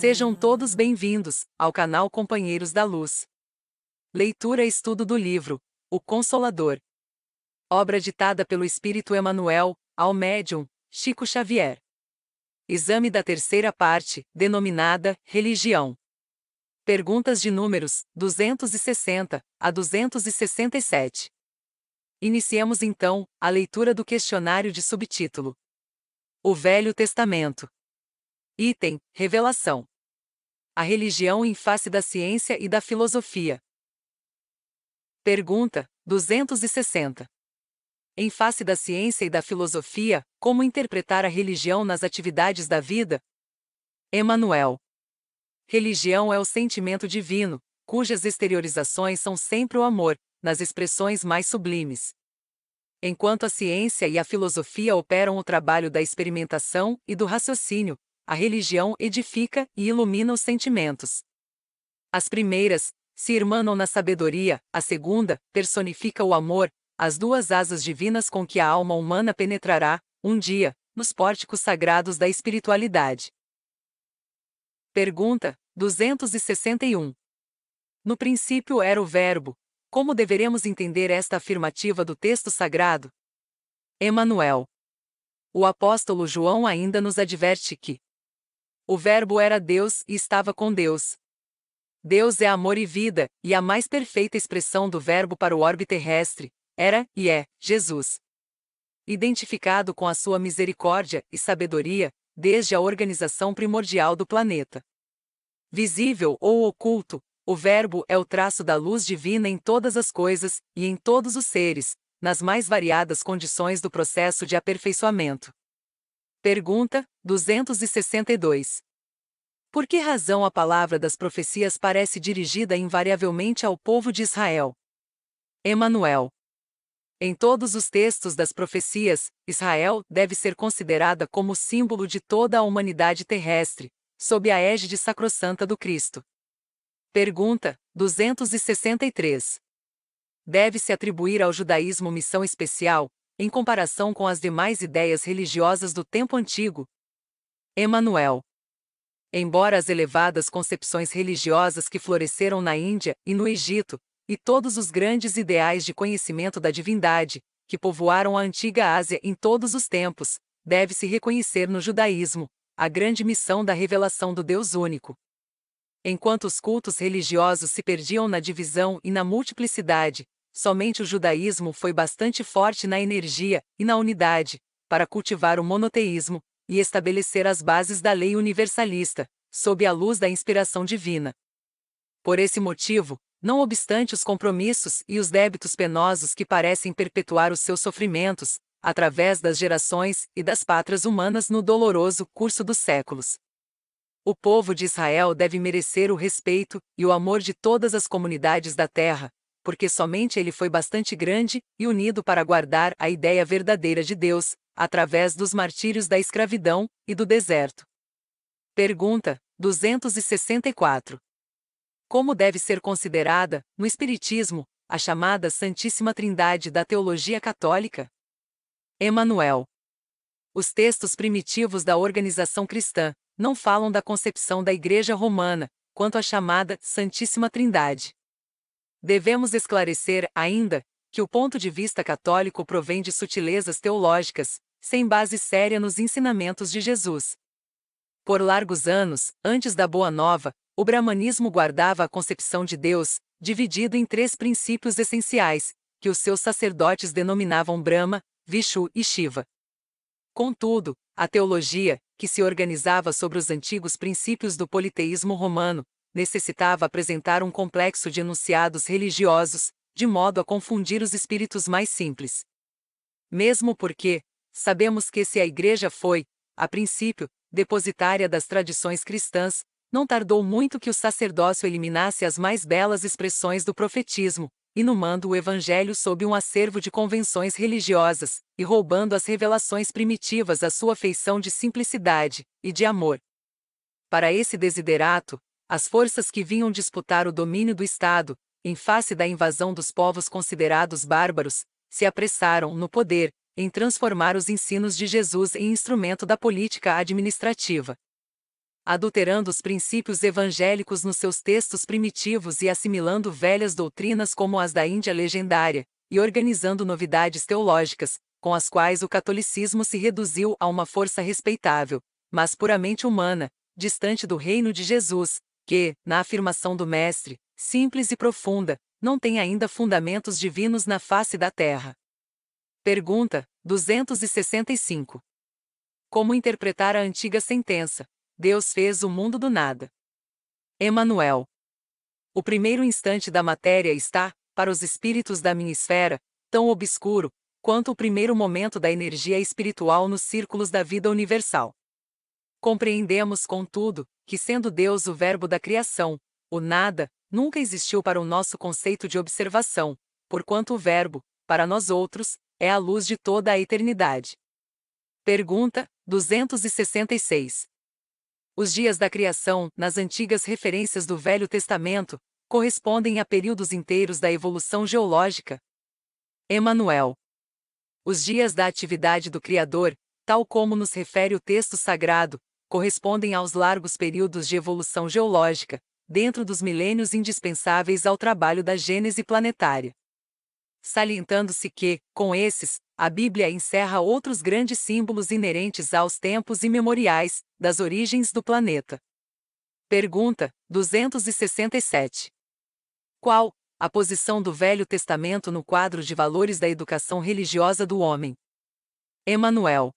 Sejam todos bem-vindos ao canal Companheiros da Luz. Leitura e estudo do livro O Consolador. Obra ditada pelo Espírito Emmanuel, ao médium Chico Xavier. Exame da terceira parte, denominada Religião. Perguntas de números 260 a 267. Iniciemos então a leitura do questionário de subtítulo: O Velho Testamento. Item: Revelação. A religião em face da ciência e da filosofia. Pergunta 260. Em face da ciência e da filosofia, como interpretar a religião nas atividades da vida? Emmanuel. Religião é o sentimento divino, cujas exteriorizações são sempre o amor, nas expressões mais sublimes. Enquanto a ciência e a filosofia operam o trabalho da experimentação e do raciocínio, a religião edifica e ilumina os sentimentos. As primeiras se irmanam na sabedoria, a segunda personifica o amor, as duas asas divinas com que a alma humana penetrará, um dia, nos pórticos sagrados da espiritualidade. Pergunta 261. No princípio era o Verbo. Como deveremos entender esta afirmativa do texto sagrado? Emmanuel. O apóstolo João ainda nos adverte que o Verbo era Deus e estava com Deus. Deus é amor e vida, e a mais perfeita expressão do Verbo para o orbe terrestre era e é Jesus. Identificado com a sua misericórdia e sabedoria, desde a organização primordial do planeta. Visível ou oculto, o Verbo é o traço da luz divina em todas as coisas e em todos os seres, nas mais variadas condições do processo de aperfeiçoamento. Pergunta 262. Por que razão a palavra das profecias parece dirigida invariavelmente ao povo de Israel? Emmanuel. Em todos os textos das profecias, Israel deve ser considerada como símbolo de toda a humanidade terrestre, sob a égide sacrossanta do Cristo. Pergunta 263. Deve-se atribuir ao judaísmo missão especial, em comparação com as demais ideias religiosas do tempo antigo? Emmanuel. Embora as elevadas concepções religiosas que floresceram na Índia e no Egito, e todos os grandes ideais de conhecimento da divindade, que povoaram a antiga Ásia em todos os tempos, deve-se reconhecer no judaísmo a grande missão da revelação do Deus único. Enquanto os cultos religiosos se perdiam na divisão e na multiplicidade, somente o judaísmo foi bastante forte na energia e na unidade, para cultivar o monoteísmo e estabelecer as bases da lei universalista, sob a luz da inspiração divina. Por esse motivo, não obstante os compromissos e os débitos penosos que parecem perpetuar os seus sofrimentos, através das gerações e das pátrias humanas no doloroso curso dos séculos, o povo de Israel deve merecer o respeito e o amor de todas as comunidades da terra, porque somente ele foi bastante grande e unido para guardar a ideia verdadeira de Deus, através dos martírios da escravidão e do deserto. Pergunta 264. Como deve ser considerada, no Espiritismo, a chamada Santíssima Trindade da teologia católica? Emmanuel. Os textos primitivos da organização cristã não falam da concepção da Igreja Romana, quanto à chamada Santíssima Trindade. Devemos esclarecer, ainda, que o ponto de vista católico provém de sutilezas teológicas, sem base séria nos ensinamentos de Jesus. Por largos anos, antes da Boa Nova, o brahmanismo guardava a concepção de Deus, dividido em três princípios essenciais, que os seus sacerdotes denominavam Brahma, Vishnu e Shiva. Contudo, a teologia, que se organizava sobre os antigos princípios do politeísmo romano, necessitava apresentar um complexo de enunciados religiosos, de modo a confundir os espíritos mais simples. Mesmo porque, sabemos que se a Igreja foi, a princípio, depositária das tradições cristãs, não tardou muito que o sacerdócio eliminasse as mais belas expressões do profetismo, inumando o Evangelho sob um acervo de convenções religiosas, e roubando as revelações primitivas à sua feição de simplicidade e de amor. Para esse desiderato, as forças que vinham disputar o domínio do Estado, em face da invasão dos povos considerados bárbaros, se apressaram, no poder, em transformar os ensinos de Jesus em instrumento da política administrativa. adulterando os princípios evangélicos nos seus textos primitivos e assimilando velhas doutrinas como as da Índia legendária, e organizando novidades teológicas, com as quais o catolicismo se reduziu a uma força respeitável, mas puramente humana, distante do reino de Jesus, que, na afirmação do Mestre, simples e profunda, não tem ainda fundamentos divinos na face da terra. Pergunta 265. Como interpretar a antiga sentença: Deus fez o mundo do nada? Emanuel. O primeiro instante da matéria está, para os espíritos da minha esfera, tão obscuro, quanto o primeiro momento da energia espiritual nos círculos da vida universal. Compreendemos, contudo, que sendo Deus o verbo da criação, o nada, nunca existiu para o nosso conceito de observação, porquanto o verbo, para nós outros, é a luz de toda a eternidade. Pergunta 266. Os dias da criação, nas antigas referências do Velho Testamento, correspondem a períodos inteiros da evolução geológica? Emanuel. Os dias da atividade do Criador, tal como nos refere o texto sagrado, correspondem aos largos períodos de evolução geológica, dentro dos milênios indispensáveis ao trabalho da gênese planetária. Salientando-se que, com esses, a Bíblia encerra outros grandes símbolos inerentes aos tempos imemoriais, das origens do planeta. Pergunta 267. Qual a posição do Velho Testamento no quadro de valores da educação religiosa do homem? Emanuel.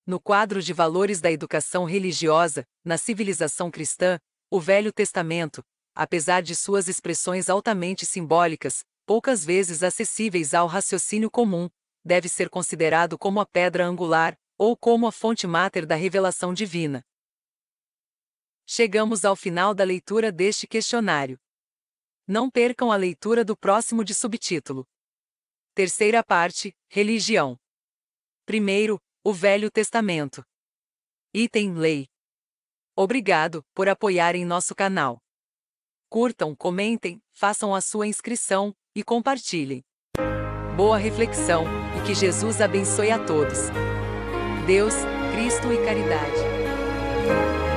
No quadro de valores da educação religiosa, na civilização cristã, o Velho Testamento, apesar de suas expressões altamente simbólicas, poucas vezes acessíveis ao raciocínio comum, deve ser considerado como a pedra angular, ou como a fonte máter da revelação divina. Chegamos ao final da leitura deste questionário. Não percam a leitura do próximo de subtítulo. Terceira parte, Religião. Primeiro, o Velho Testamento. Item Lei. Obrigado por apoiarem nosso canal. Curtam, comentem, façam a sua inscrição e compartilhem. Boa reflexão e que Jesus abençoe a todos. Deus, Cristo e caridade.